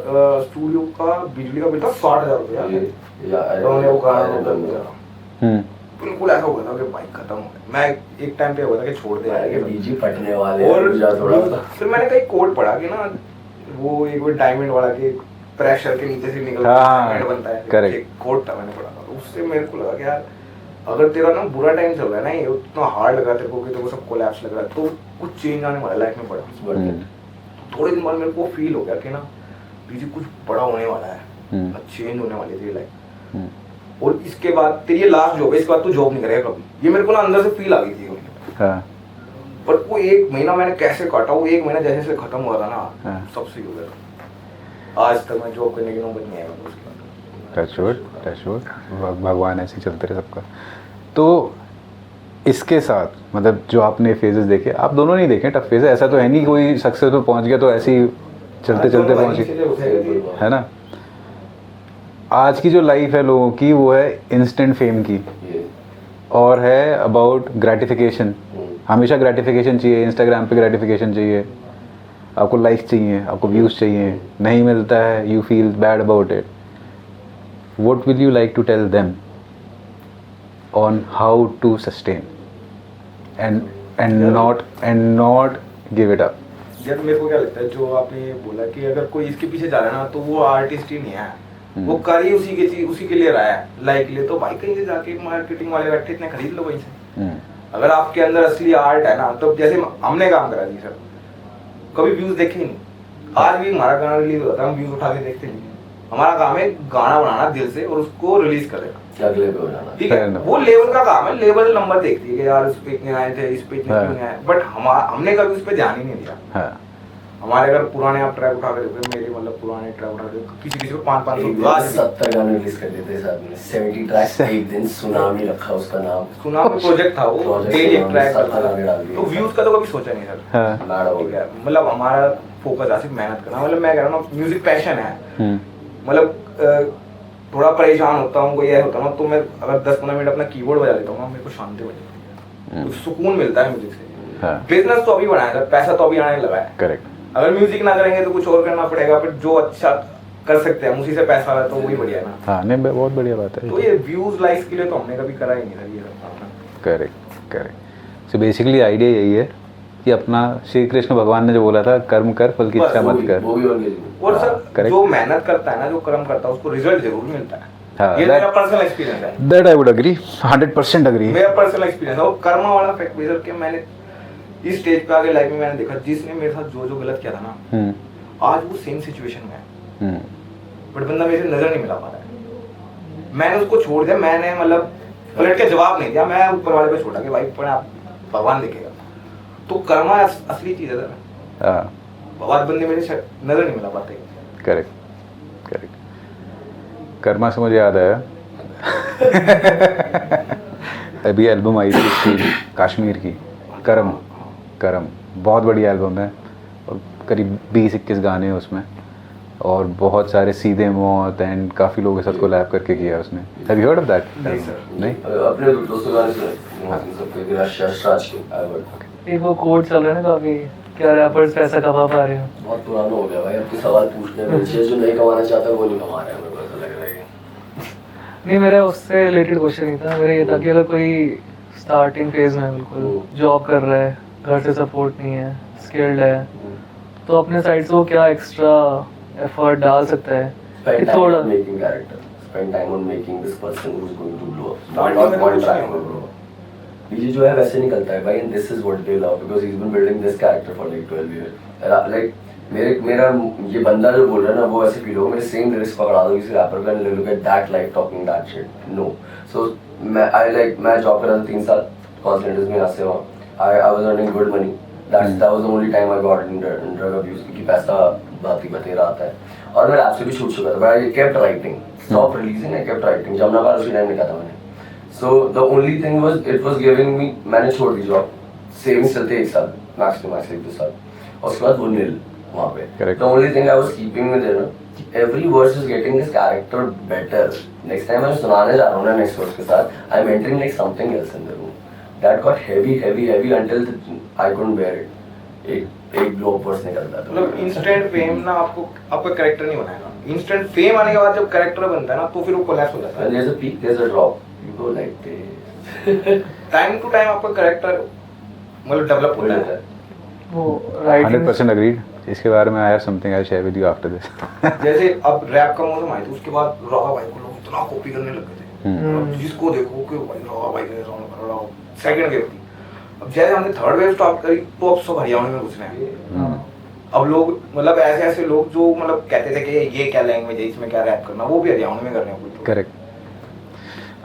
स्टूडियो का बिजली का बिल था 60,000 रुपया। तो मैंने वो कहा बिल्कुल ऐसा हो गया था कि बाइक खत्म हो गया। मैं एक टाइम पे हुआ था कि छोड़ दे यार, डीजी फटने वाले और थोड़ा फिर मैंने कहीं कोड पढ़ा कि ना वो एक डायमंड वाला के प्रेशर के नीचे से निकल हाँ, डायमंड बनता है, correct. एक कोड था मैंने पढ़ा था। उससे मेरे को लगा कि यार अगर तेरा ना बुरा टाइम चल रहा है ना, ये उतना हार्ड लगा तेरे को कि तेरे को सब कोलैप्स लग रहा है, तो कुछ चेंज आने वाला है लाइफ में बड़ा। थोड़े दिन बाद मेरे को फील हो गया कि ना पीछे कुछ बड़ा होने वाला है, चेंज होने वाली थी लाइफ। और इसके बाद तेरी ये लास्ट जॉब है, इसके बाद तू जॉब नहीं करेगा कभी, ये मेरे को ना अंदर से फील आ गई थी। बट वो 1 महीना मैंने कैसे काटा, वो 1 महीना जैसे जैसे खत्म हुआ था ना, सब सही हो गया था। आज तक मैं जॉब करने की नौबत नहीं आया उसके बाद। टच वुड, भगवान ऐसे ही चलते रहे सबका। तो इसके साथ मतलब जो आपने फेजेस देखे, आप दोनों नहीं देखे टफ फेज, ऐसा तो है नहीं कोई सक्सेस पे पहुंच गया तो ऐसे ही चलते चलते पहुंच गए, है ना। आज की जो लाइफ है लोगों की वो है इंस्टेंट फेम की, और है अबाउट ग्रेटिफिकेशन। हमेशा ग्रेटिफिकेशन चाहिए, इंस्टाग्राम पे ग्रेटिफिकेशन चाहिए, आपको लाइक चाहिए, आपको व्यूज़ चाहिए, नहीं मिलता है you feel bad about it. What will you like to tell them on how to sustain and not give it up? यार मेरे को क्या लगता है, जो आपने बोला कि अगर कोई इसके पीछे जा रहा है ना तो वो आर्टिस्ट ही नहीं है, वो कर ही उसी के लिए रहा है, लाइक ले तो भाई कहीं से जाके मार्केटिंग वाले बैठे इतने खरीद लो वहीं से। अगर आपके अंदर असली आर्ट है ना, तो जैसे हमने काम करा जी सर, कभी व्यूज देखे ही नहीं। आज भी हमारा गाना रिलीज होता है, हम व्यूज उठा के देखते नहीं। हमारा काम है गाना बनाना दिल से और उसको रिलीज कर देना, अगले पे हो जाना, ठीक है। वो लेवल का काम है, लेवल नंबर देखती है कि यार इस पे इतने आए थे, इस पे इतने क्यों आए, बट हमने कभी उस पे ध्यान ही नहीं दिया। हमारे अगर पुराने आप ट्रैक उठा के देखो, मेरे मतलब पुराने ट्रैक उठा के देखो, किसी किसी को 500 70 गाने रिलीज कर देते साथ में, 70 ट्रैक्स एक दिन, सुनामी रखा उसका नाम, सुना में प्रोजेक्ट था वो, Project डेली एक ट्रैक 70 गाने डाल दिए। तो व्यूज का तो कभी सोचा नहीं सर। हाँ लाड़ा हो ठीक गया। है, मतलब हमारा फोकस है सिर्फ मेहनत करना, मतलब मैं कह रहा हूँ म्यूजिक पैशन है, मतलब थोड़ा परेशान होता हूँ, कोई ऐसा होता है ना, तो मैं अगर 10-15 मिनट अपना कीबोर्ड बजा लेता हूँ ना, मेरे को शांति मिलती है, कुछ सुकून मिलता है म्यूजिक से। हाँ बिजनेस तो अभी बढ़ाया है, पैसा तो अभी आने लगा है, करेक्ट अगर म्यूजिक ना करेंगे तो कुछ और करना पड़ेगा, फिर जो अच्छा कर सकते हैं उसी से पैसा आ रहा है तो वही बढ़िया है ना। हाँ नहीं बहुत बढ़िया बात है तो ये व्यूज लाइक्स के लिए तो हमने कभी करा ही नहीं था ये सब काम। Correct correct so basically idea यही है कि अपना श्री कृष्ण भगवान ने जो बोला था कर्म कर फल की बस, इच्छा मत कर। वो भी उनके लिए। और सर correct. जो मेहनत करता है ना, जो कर्म करता है उसको रिजल्ट जरूर मिलता है। हाँ, ये that- मेरा पर्सनल एक्सपीरियंस है, that I would agree 100% agree. मेरा पर्सनल एक्सपीरियंस है। और कर्म वाला फैक्ट बेसर के मैंने इस स्टेज पे आके लाइफ में मैंने देखा, जिसने मेरे साथ जो जो गलत किया था ना, आज वो सेम सिचुएशन में है, बट बंदा मेरे से नजर नहीं मिला पा रहा है। मैंने उसको छोड़ दिया, मैंने मतलब पलट के जवाब नहीं दिया, मैं ऊपर वाले पे छोड़ा कि भाई पर आप भगवान देखेगा। तो कर्मा असली चीज है सर, हाँ बहुत बंदे मेरे से नजर नहीं मिला पाते। Correct correct. कर्मा से मुझे याद आया अभी एल्बम आई थी इसकी कश्मीर की, करम करम बहुत बड़ी एल्बम है और करीब 20-21 गाने हैं उसमें और बहुत सारे सीधे मौत एंड काफ़ी लोगों के साथ कोलैब करके किया उसने। Have you heard of that? नहीं सर। नहीं अपने दोस्तों गाने सुने सबके राज के आई वर्ड एक वो कोड चल रहा है ना काफी, क्या रैपर्स पैसा कमा पा रहे हैं। बहुत पुराना हो गया भाई, अब तो सवाल पूछने में जो नहीं कमाना चाहता वो नहीं कमा रहा है, मेरे को ऐसा लग रहा है। नहीं मेरा उससे रिलेटेड क्वेश्चन नहीं था, मेरा ये था कि अगर कोई स्टार्टिंग फेज में है, बिल्कुल जॉब कर रहा है, घर से सपोर्ट नहीं है, स्किल्ड है, तो अपने साइड से वो क्या एक्स्ट्रा एफर्ट डाल सकता है Spend कि time थोड़ा on making character. Spend time on making this person who's going to blow up. Starting Not में one कुछ track नहीं में bro. ये जो है वैसे निकलता है भाई, and this is what they love because he's been building this character for like 12 years. Like मेरा ये बंदा जो बोल रहा है ना वो ऐसे फील हो, मेरे सेम लिरिक्स पकड़ा दो किसी रैपर का and look at that life talking that shit. No. So मैं जॉब कर रहा था 3 साल कॉन्सर्ट्स में, यहाँ से वहाँ I was earning good money. That was the only time I got in drug abuse क्योंकि पैसा बात ही बतेरा आता है और मैं रैप से भी छूट चुका था, but I kept writing, stop releasing, I kept writing. Jamuna पार उसी टाइम लिखा था मैंने. So the only thing was it was giving me, मैंने छोड़ दी जॉब, सेविंग्स चलते 1 साल मैक्स टू मैक्स 1-2 साल और उसके बाद वो नील वहाँ पे. Correct. The only thing I was keeping with it, every verse is getting this character better. Next time मैं सुनाने जा रहा हूँ ना next verse के साथ, I'm entering like something else in the room. That got heavy until I couldn't bear it. एक blow verse निकलता था. मतलब इंस्टेंट फेम ना आपका कैरेक्टर नहीं बनाएगा, इंस्टेंट फेम आने के बाद जब कैरेक्टर बनता है ना तो फिर वो कोलैप्स हो जाता है। When there's a peak, there's a drop. You go like this. Time to time आपका कैरेक्टर मतलब डेवलप होता है। वो राइटिंग 100% अग्रीड। इसके बारे में I have something I share with you after this. जैसे अब रैप का मौसम आया तो उसके बाद रागा भाई को लोग इतना कॉपी करने लग गए थे, अब जिसको देखो कि भाई रागा भाई के सॉन्ग कर रहा हो, सेकंड वेव थी। अब जैसे हमने थर्ड वेव स्टार्ट करी तो अब सब हरियाणा में घुस रहे हैं। अब लोग मतलब ऐसे लोग जो मतलब कहते थे कि ये क्या लैंग्वेज है, इसमें क्या रैप करना, वो भी हरियाणा में कर रहे हैं कुछ। Correct.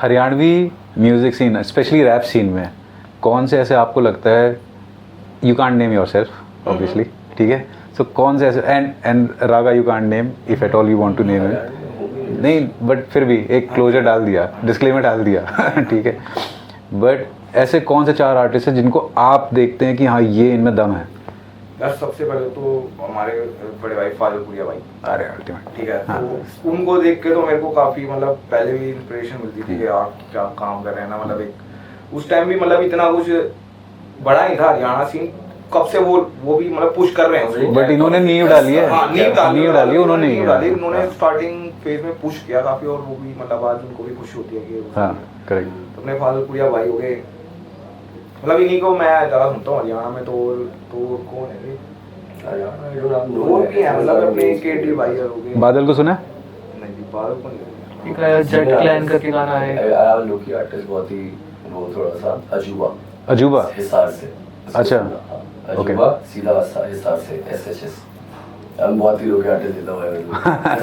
Haryanvi music scene specially rap scene में कौन से ऐसे आपको लगता है, you can't name yourself obviously, ठीक है, सो कौन से ऐसे and Raga you can't name if at all you want to name it, नहीं बट फिर भी एक क्लोजर डाल दिया, डिस्क्लेमर डाल दिया ठीक है, बट ऐसे कौन से 4 आर्टिस्ट हैं जिनको आप देखते हैं कि हाँ ये इनमें दम है? यार सबसे पहले तो हमारे बड़े भाई फादुलपुरिया भाई, अरे अल्टीमेट, ठीक है, हाँ। तो उनको देख के तो मेरे को काफी मतलब पहले भी इंस्पिरेशन मिलती थी कि यार क्या काम कर रहे हैं ना, मतलब एक उस टाइम भी मतलब इतना कुछ बड़ा नहीं था हरियाणा सीन, कब से वो भी मतलब पुश कर रहे हैं उसको। बट इन्होंने नींव डाली है, हाँ, नींव डाली है उन्होंने, नींव डाली उन्होंने स्टार्टिंग फेज में पुश किया काफी, और वो भी मतलब आज उनको भी खुशी होती है कि हाँ करेक्ट, तो अपने फादुलपुरिया भाई हो गए, मतलब इन्हीं को मैं ज़्यादा सुनता हूँ हरियाणा में। तो कौन है और भी है मतलब अपने केटी भाई हो गए। बादल को सुना है? नहीं जी, बादल को नहीं। एक जेट क्लैन करके गाना है, I look की आर्टिस्ट बहुत ही वो थोड़ा सा अजूबा अजूबा, हिसार से। अच्छा, अजूबा सीधा हिसार से SHS। हम बहुत ही लोग आर्टिस्ट देता हुआ है।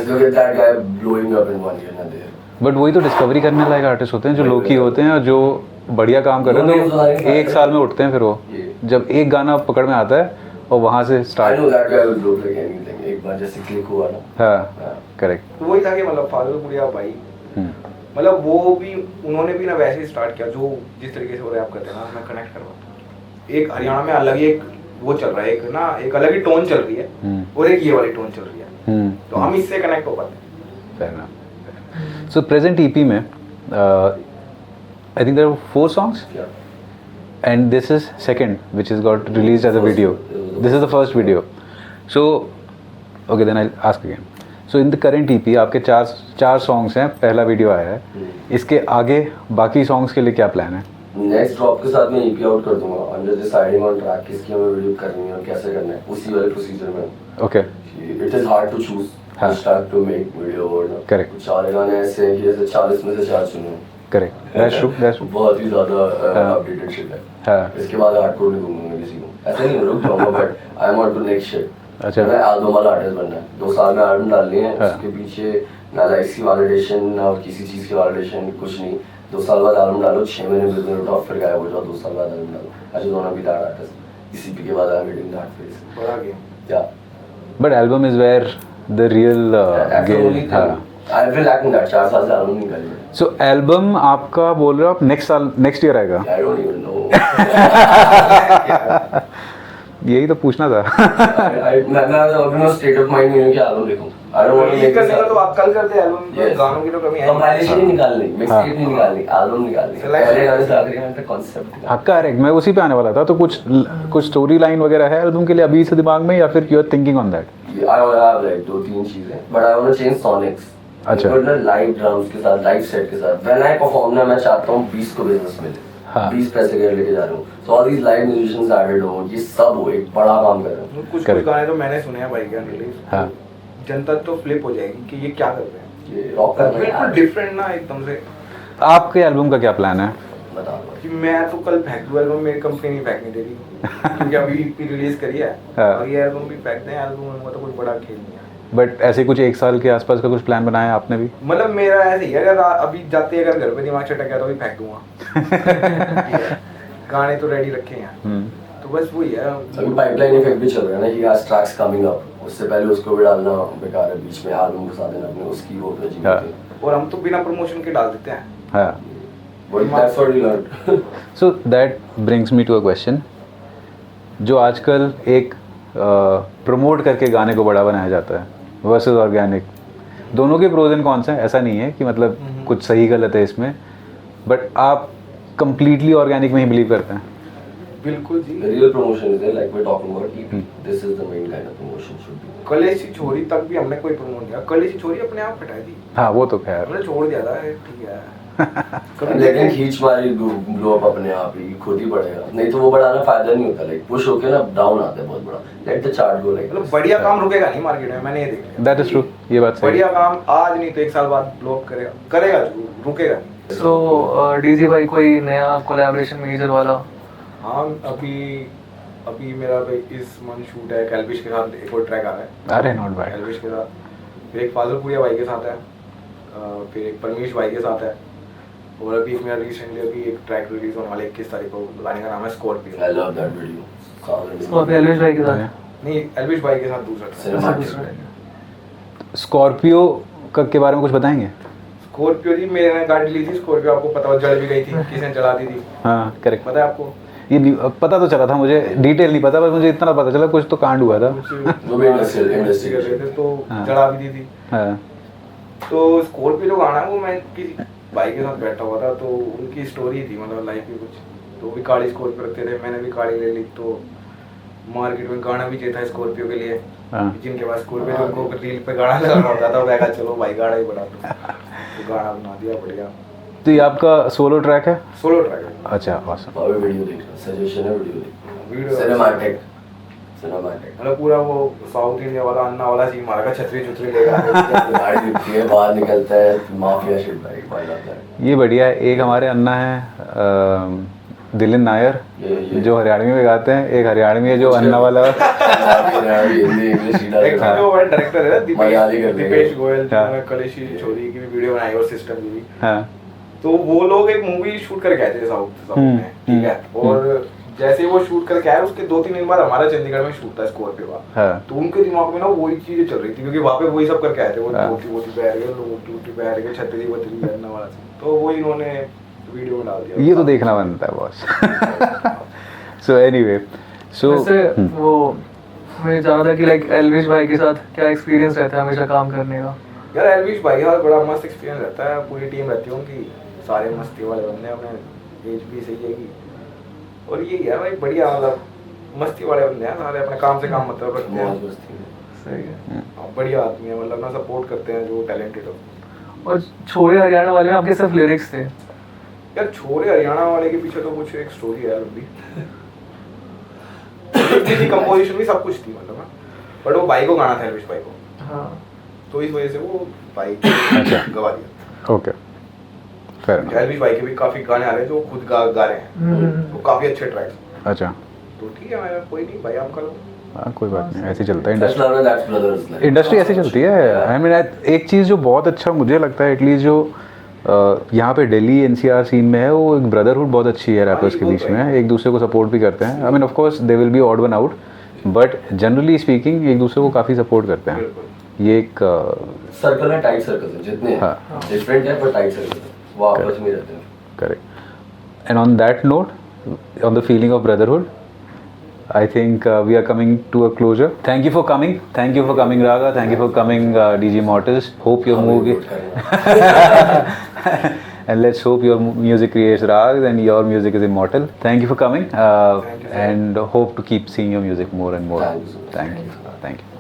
Look at that guy blowing up in 1 year ना दे। बट वही तो डिस्कवरी करने लायक आर्टिस्ट होते हैं जो लोकी होते हैं और जो बढ़िया काम कर रहे हैं तो 1 साल में उठते हैं, फिर वो जब एक गाना पकड़ में आता है और वहाँ से I start. know that guy will look like anything. एक बार जैसे क्लिक हुआ ना, हाँ करेक्ट। तो वही था कि मतलब फाजलपुरिया भाई मतलब वो भी उन्होंने भी ना वैसे ही स्टार्ट किया जो जिस तरीके से वो रैप करते हैं ना, मैं कनेक्ट करवा। एक हरियाणा में अलग ही एक वो चल रहा है, एक ना एक अलग ही टोन चल रही है और एक ये वाली टोन चल रही है, तो हम इससे कनेक्ट हो पाते हैं। Fair enough. So present EP में I think there are 4 songs yeah. and this is second which is got released as a video. This is the first video. So okay then I'll ask again. So in the current EP आपके चार songs हैं, पहला video आया है, इसके आगे बाकी songs के लिए क्या plan है? नेक्स्ट ड्रॉप के साथ मैं EP आउट कर दूंगा। I am just deciding on track किसकी हमें वीडियो करनी है और कैसे करना है, उसी वाले प्रोसीजर में। Okay. It is hard to choose हाँ। स्टार्ट टू मेक वीडियो और ना Correct. कुछ सारे गाने ऐसे हैं कि जैसे 40 में से 4 चुने हैं। Correct. That's true. That's true. बहुत ही ज्यादा हाँ। अपडेटेड शिट है। हाँ। इसके बाद हार्डकोर नहीं दूंगा मैं किसी को, ऐसा नहीं रुक जाऊंगा but I am on to next shit. अच्छा। मैं एल्बम वाला आर्टिस्ट बनना है, 2 साल में एल्बम डालनी है, हाँ। उसके पीछे ना लाइक्स की वैलिडेशन ना किसी चीज की वैलिडेशन, कुछ नहीं। 2 साल बाद एल्बम डालो, 6 महीने बिजनेस उठाओ, फिर गायब हो जाओ, 2 साल बाद एल्बम डालो। I just want to be that artist. इसी के बाद I am getting that phase. बड़ा गेम। या But album is where the real that's the only game. thing. हाँ. I've been lacking that 4 साल से एल्बम नहीं निकाली मैंने। So album आपका बोल रहे हो आप नेक्स्ट ईयर आएगा? I don't even know. यही तो पूछना था। मैं अभी स्टेट ऑफ माइंड में हूं कि एल्बम लिखूं। I don't want to ये make करने this का तो आप कल करते एल्बम, Yes. गानों की तो कमी है। कंपाइलेशन ही निकालनी, मिक्सटेप हाँ। नहीं निकालनी, एल्बम निकालनी। Selection. पहले गाने से आखिरी गाने तक कॉन्सेप्ट। हाँ करेक्ट, मैं उसी पे आने वाला था। तो कुछ स्टोरी लाइन वगैरह है एल्बम के लिए अभी से दिमाग में, या फिर you are thinking on that? I want to have like 2-3 चीजें, but I want to change sonics. अच्छा। मतलब ना लाइव ड्रम्स के साथ, लाइव सेट के साथ। When I perform ना मैं चाहता हूँ 20 को बिजनेस मिले, हाँ। 20 पैसे के लेके जा रहा हूँ। So all these live musicians added हो, ये सब हो, एक बड़ा काम कर रहे हैं। कुछ Correct. गाने तो मैंने सुने हैं भाई का रिलीज, हाँ। जनता तो फ्लिप हो जाएगी कि ये क्या कर रहे हैं। ये रॉक करना है बिल्कुल यार। डिफरेंट ना एकदम से। आपके एल्बम का क्या प्लान है? बता दो। कि मैं तो कल फेंक दूँ एल्बम, मेरी कंपनी नहीं फेंकने दे रही क्योंकि अभी EP रिलीज करी है हाँ। और ये एल्बम भी फेंक दें, एल्बम में तो कोई बड़ा खेल नहीं है। बट ऐसे कुछ 1 साल के आसपास का कुछ प्लान बनाया आपने भी? मतलब मेरा ऐसे ही है, अगर अभी जाते अगर घर पे दिमाग चटक गया तो अभी फेंक दूंगा। गाने तो रेडी रखे हैं, तो बस वही है। अभी पाइपलाइन इफेक्ट भी चल रहा है ना कि आज ट्रैक्स कमिंग अप, उससे पहले उसको भी डालना बेकार है, बीच में एल्बम के साथ देना अपने उसकी वो हाँ। और हम तो बिना प्रमोशन के डाल देते हैं। हाँ। But that's what we learn. So that brings me to a question. जो आजकल एक प्रमोट करके गाने को बड़ा बनाया जाता है वर्सेस ऑर्गेनिक, दोनों के प्रोज एंड कॉन्स हैं, ऐसा नहीं है कि मतलब कुछ सही गलत है इसमें, बट आप कंप्लीटली ऑर्गेनिक में ही बिलीव करते हैं? बिल्कुल जी। The real promotion is there, like we're talking about EP. This is the main kind of promotion should be. कलेशी छोरी तक भी हमने कोई प्रमोट नहीं किया, कलेशी छोरी अपने आप हटाई दी, हाँ वो तो खैर। हमने छोड़ दिया था, ठीक है। लेकिन खींच मारी ब्लो अप अपने आप ही खुद ही बढ़ेगा, नहीं तो वो बढ़ाना फायदा नहीं होता। लाइक पुश होके ना डाउन आता है बहुत बड़ा। Let the chart go like. मतलब बढ़िया काम रुकेगा नहीं मार्केट में, मैंने ये देख लिया। दैट इज ट्रू, ये बात सही है। बढ़िया काम आज नहीं तो 1 साल बाद ब्लॉक करेगा जरूर, रुकेगा नहीं। So डीजे भाई कोई नया कोलैबोरेशन मेजर वाला? हाँ अभी मेरा भाई इस मंथ शूट है, कैलविश के साथ एक और ट्रैक आ रहा है। अरे नॉट बैड। कैलविश के साथ, फिर एक फाजलपुरिया भाई के साथ है, फिर एक परमेश भाई के साथ है, और अभी एक मेरा रिसेंटली अभी एक ट्रैक रिलीज होने वाला है 21 तारीख को, गाने का नाम है Scorpio. I love that video. तो अभी एलविश भाई के साथ? नहीं एल्विश भाई के साथ दूसरा Cinematic. स्कॉर्पियो के बारे में कुछ बताएंगे? स्कॉर्पियो जी मैंने गाड़ी ली थी स्कॉर्पियो, आपको पता हो जल भी गई थी, किसने जला दी थी, हाँ करेक्ट। पता है आपको? ये पता तो चला था मुझे, डिटेल नहीं पता, बस मुझे इतना पता चला कुछ तो कांड हुआ था। वो भी industrial कर रहे थे तो हाँ। जला भी दी थी। हाँ। तो स्कॉर्पियो जो गाना है वो मैं किसी भाई के साथ बैठा हुआ था, तो उनकी स्टोरी थी मतलब लाइफ की कुछ, तो भी काली स्कॉर्पियो रखते थे, मैंने भी काली ले ली, तो मार्केट में गाना भी चाहिए था स्कॉर्पियो के लिए, हाँ। जिनके पास स्कॉर्पियो उनको रील पे गाना लगा होता था, मैं कहा चलो भाई गाना ही बना दो, तो गाना बना दिया बढ़िया। तो ये आपका सोलो ट्रैक है? सोलो ट्रैक है। अच्छा awesome। वो भी वीडियो देख रहा, सजेशन है वीडियो देख। वीडियो सिनेमैटिक मतलब पूरा वो साउथ इंडिया वाला अन्ना वाला सीन मारा का, छतरी छुतरी लेकर गाड़ी दिखती है, बाहर निकलता है, माफिया शिट भाई बढ़ जाता है। ये बढ़िया है। एक हमारे अन्ना है दिलिन नायर, ये। जो हरियाणवी में गाते हैं, एक हरियाणवी है जो अन्ना वाला हिंदी इंग्लिश ही डाल एक्चुअली जो डायरेक्टर है ना मलयाली कर देंगे। दीपेश गोयल, हाँ। जिन्होंने कलेशी छोरी की भी वीडियो बनाई और सिस्टम की भी, हाँ। तो वो लोग एक मूवी शूट करके आए थे साउथ में, ठीक है, और जैसे ही वो शूट करके आया उसके 2-3 दिन बाद हमारा चंडीगढ़ में शूट था स्कॉर्पियो का। हाँ। तो उनके दिमाग में ना वही चीजें चल रही थी क्योंकि वहाँ पे वही सब करके आए थे, वो हाँ। धोती पहन के, टूटी पहन के, छतरी वतरी पहनने वाला था, तो वो इन्होंने वीडियो में डाल दिया। ये तो देखना बनता है बॉस। सो एनीवे सो वैसे वो मैं जाना था कि लाइक एल्विश भाई के साथ क्या एक्सपीरियंस रहता है हमेशा काम करने का? यार एल्विश भाई यार बड़ा मस्त एक्सपीरियंस रहता है, पूरी टीम रहती है उनकी, सारे मस्ती वाले बंदे, अपने एज भी सही है कि, और ये है भाई बढ़िया, मतलब मस्ती वाले बंदे हैं सारे, अपने काम से काम मतलब रखते मौज हैं। मस्ती में। सही है। हाँ, बढ़िया आदमी है, मतलब ना सपोर्ट करते हैं जो टैलेंटेड हो। और छोरे हरियाणा वाले में आपके सिर्फ लिरिक्स थे? यार छोरे हरियाणा वाले के पीछे तो कुछ एक स्टोरी है यार अभी। कंपोजिशन भी सब कुछ थी मतलब, बट वो भाई को गाना था एल्विश भाई को, हाँ। तो इस वजह से वो भाई अच्छा। गवा दिया। ओके फेयर एल्विश भाई के भी काफी गाने आ रहे हैं जो खुद गा रहे हैं, तो काफी अच्छे ट्रैक्स। अच्छा तो ठीक है मैं कोई नहीं भाई, आप करो। हाँ कोई बात नहीं, ऐसे ही चलता है That's industry. love and that's brothers, like. Industry ऐसी चलती है। आई मीन एक चीज़ जो बहुत अच्छा मुझे लगता है एटलीस्ट जो यहाँ पे दिल्ली एनसीआर सीन में है, वो एक ब्रदरहुड बहुत अच्छी है रैपर्स के बीच में, एक दूसरे को सपोर्ट भी करते हैं। I mean of course they will be odd one out, but generally speaking एक दूसरे को काफ़ी सपोर्ट करते हैं। ये एक सर्कल है, टाइट सर्कल है, जितने हाँ। डिफरेंट है पर टाइट सर्कल है, वो आपस में रहते हैं। Correct. And on that note, on the feeling of brotherhood, I think we are coming to a closure. Thank you for coming. Thank you for coming, Raga. Thank you for coming, DG Mortis. Hope your movie. And let's hope your music creates rags and your music is immortal. Thank you for coming. Thank you, sir. And hope to keep seeing your music more and more. Thank you so much. Thank you. Thank you.